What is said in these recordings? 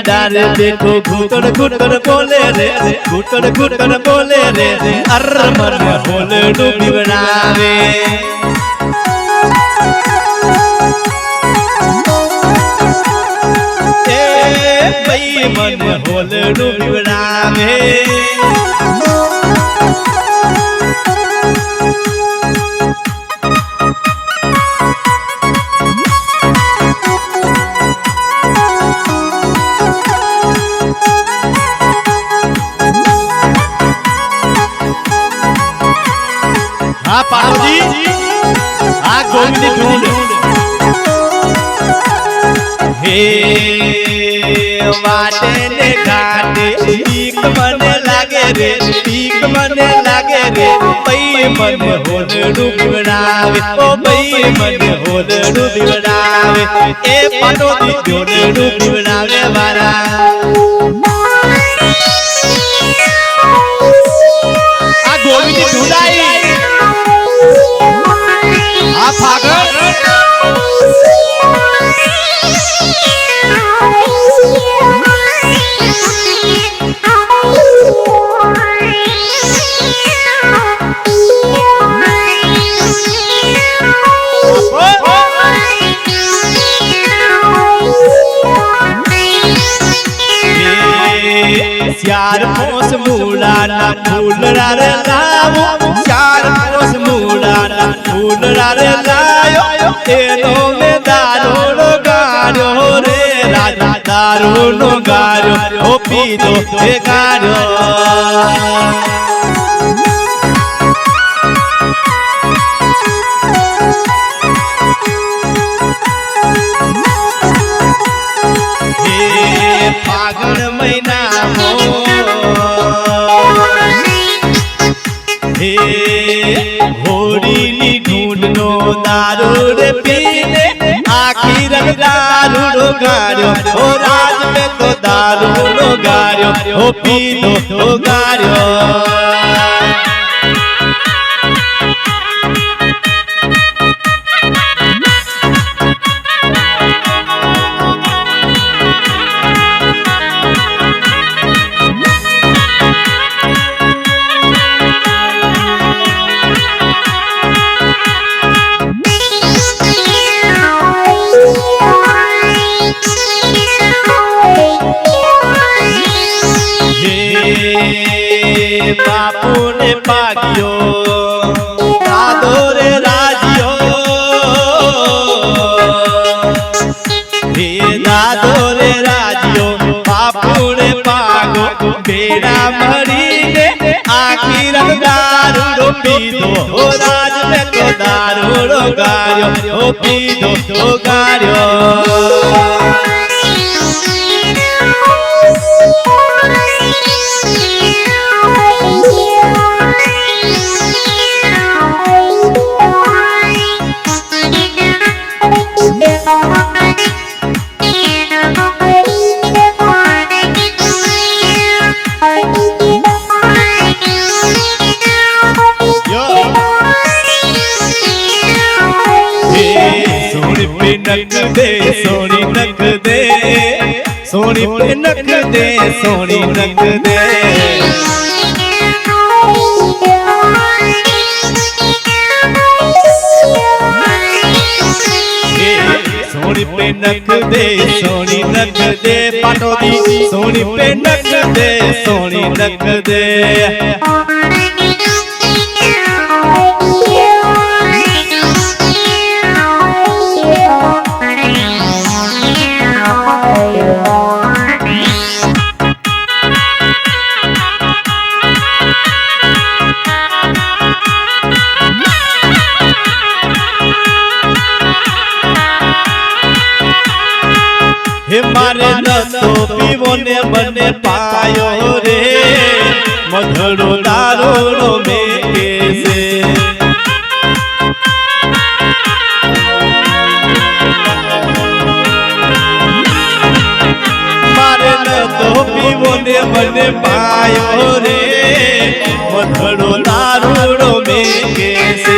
जोगीदार देखो घुटन घुटन बोले रे घुटन घुटन बोले रे अर मन होलडू बिवड़ावे ए मन होलडू बिवड़ावे हाँ पारो जी हाँ गोविंद ढूंढ हे वाटे ने घाटे पीक मने लागे रे पीक मने लागे रे पई मन होलडू बिवड़ावे ओ पई मन होलडू बिवड़ावे ए पारो जी होलडू बिवड़ावे वाला आ गोविंद ढूंढाई आ फागर चार पोस मूला ना फूल रे लावो चार पोस मूला ना फूल रे लायो तेनो में दारू नो गारो रे राजा दारू नो गारो ओ पी दो ए गारो हे फागुन महीना हे होरी नी ढूंढनो दारू रे पीने आखिर दारू रो गारो ओ राज में तो दारू रो गारो ओ पी दो गारो बापू ने पागियो दादो रे राजियो हे दादो रे राजियो बापू ने पागो बेड़ा मरी ने आखिर दारू रो पी दो हो राज में तो दारू रो गारो हो पी दो गारो नक दे सोनी नक दे सोनी पे नक दे सोनी नक दे सोनी पे नक दे सोनी नक दे पाटो दी सोनी पे नक दे सोनी नक दे हे मारे न तो पीवो ने बने पायो रे मधुरो दारू में कैसे मारे न तो पीवो ने बने पायो रे मधुरो दारू में कैसे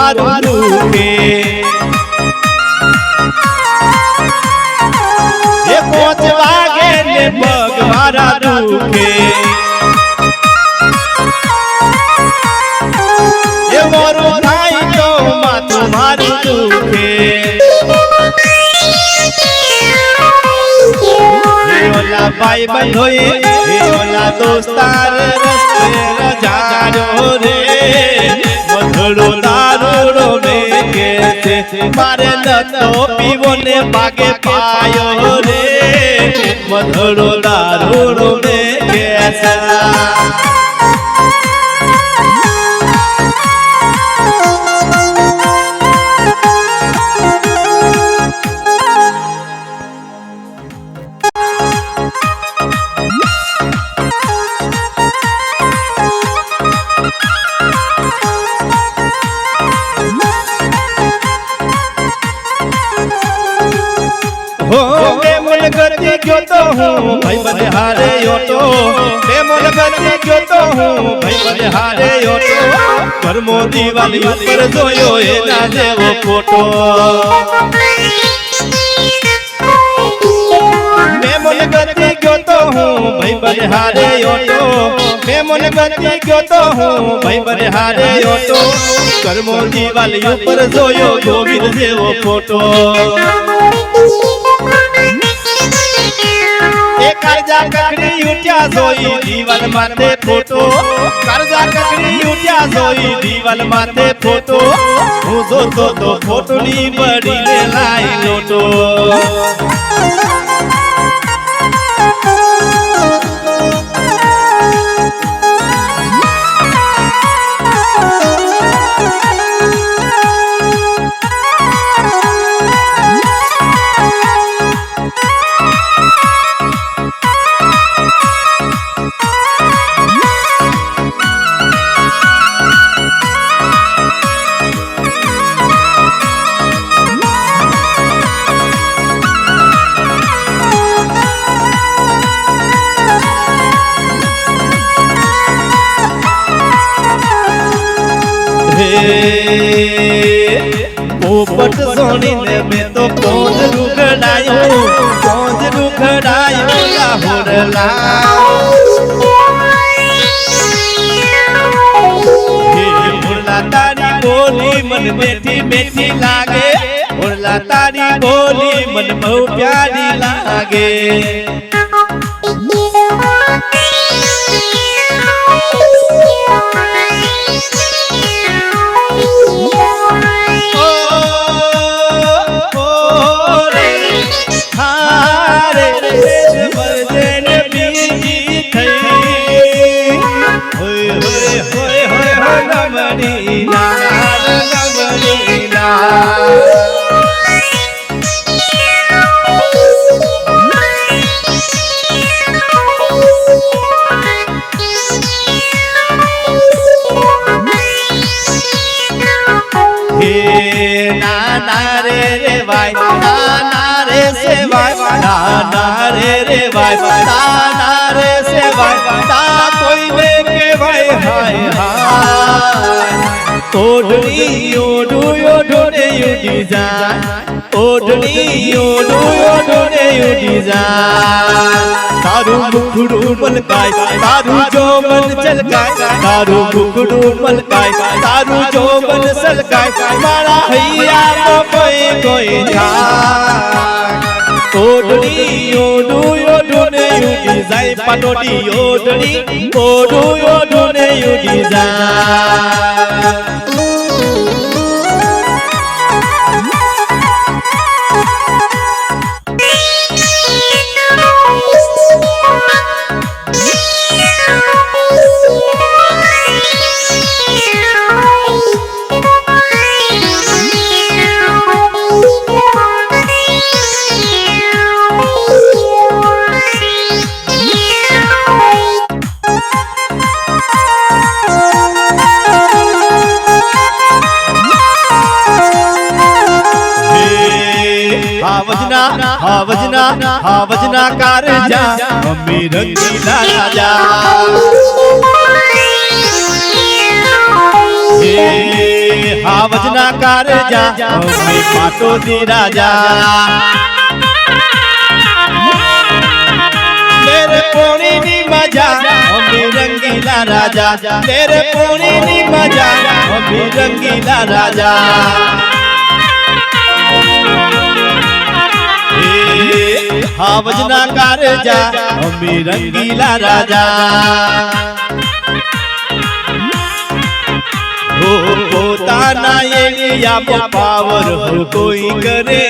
મારું દુખે એ 5 વાગે ને પગ મારા દુખે એ મોરું થાય તો માથું મારું દુખે ઓલા ભાઈ બંધોએ ઓલા દોસ્તાર રસ્તે રજાડ્યો રે મધડો દારૂડો મેકે છે મારે નતો પીવો ને ભાગે પાયો રે મધડો દારૂડો મેકે છે हो बेमन गति क्यों तो हूँ भाई बने हारे ओटो बेमन गति क्यों तो हूँ भाई बने हारे ओटो पर मोदी वाली ऊपर जोयो ये ना देवो फोटो बेमन गति क्यों तो हूँ भाई बने हारे ओटो बेमन गति क्यों तो हूँ भाई बने हारे ओटो कर मोदी वाली ऊपर जोयो गोविंद देवो फोटो कर्जा ककड़ी उठ्या सोई दीवाल माथे फोटो कर्जा ककड़ी उठ्या सोई दीवाल माथे फोटो हूँ जोतो तो फोटो नी बड़ी ने लाई लोटो पोपट सोनी ने मैं तो पौध रुखड़ायो लाहौर उड़ला तारी बोली मन बैठी बैठी लागे उड़ला तारी बोली मन बहु प्यारी लागे ओढ़नी ओढ़ू ओढ़ने उड़ी जा ओढ़नी ओढ़ू ओढ़ने उड़ी जा तारू मुखड़ू मलकाय तारू जो मन चलकाय तारू मुखड़ू मलकाय तारू जो मन सलकाय मारा हैया तो कोई था ओढ़नी ओढ़ू ओढ़ने उड़ी जाए पनोटी ओढ़नी ओढ़ू ओढ़ने उड़ी जा वजना कार जा मम्मी रंगीला राजा हावजना कारजा अमे पाटोदी राजा तेरे पोणी नी मजा अमे रंगीला राजा तेरे पोणी नी मजा अमे रंगीला राजा हावजना कारजा अमे रंगीला राजा हो पोताना एरिया में पावर हर कोई करे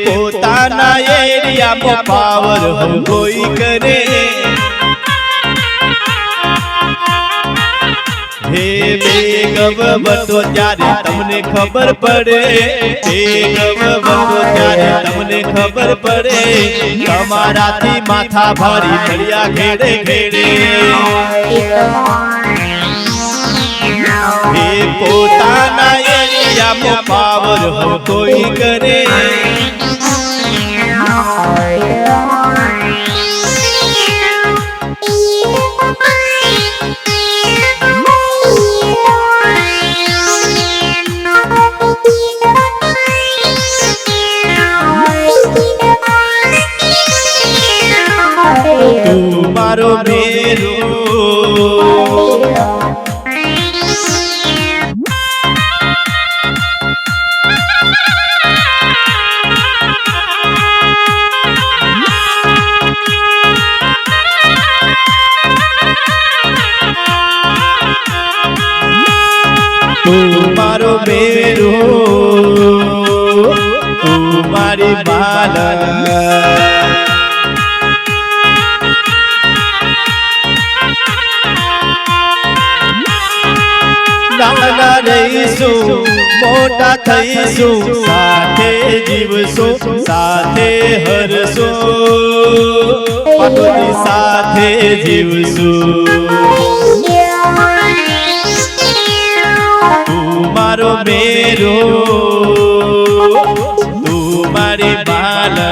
पोताना एरिया में पावर हर कोई करे हे बेगम बतो त्यारे तमने खबर पड़े बेगम बतो त्यारे तमने खबर पड़े तमाराथी माथा भारी बढ़िया घेड़े घेड़े हे पोताना एरिया में पावर हर कोई करे मारो मेरो मारो मेरो तुम्हारी बाला नाना रहीशु मोटा थईशु साथे जीवशु साथे हरशु पाटोदी साथे जीवशु तुम्हारो मेरो तुम्हारी बाला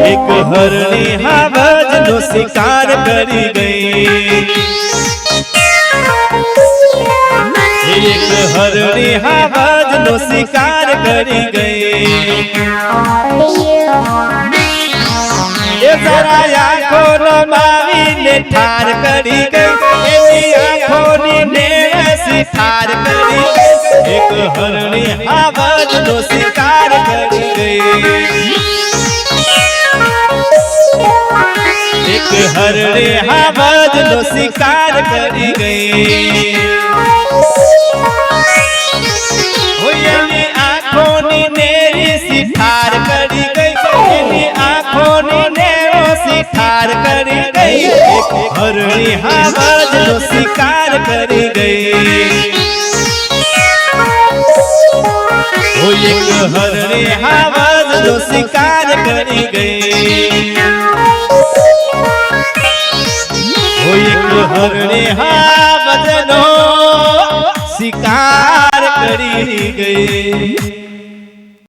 एक हरणी हावज नो शिकार करी गई एक हरणी हावज नो शिकार करी गई ये जरा आँखों नमावी ने ठार करी गई एनी आँखों ने ऐसी ठार करी गई एक हरणी हावज नो शिकार करी गई एक हरणी हावज नो शिकार करी गई आँखों नी नेरी सी ठार करी गई आँखों नी नेरो सी ठार करी गई एक हरणी हावज नो शिकार करी गई एक हरणी हावज नो शिकार करी गई एक हरणी हावज नो शिकार करी गई।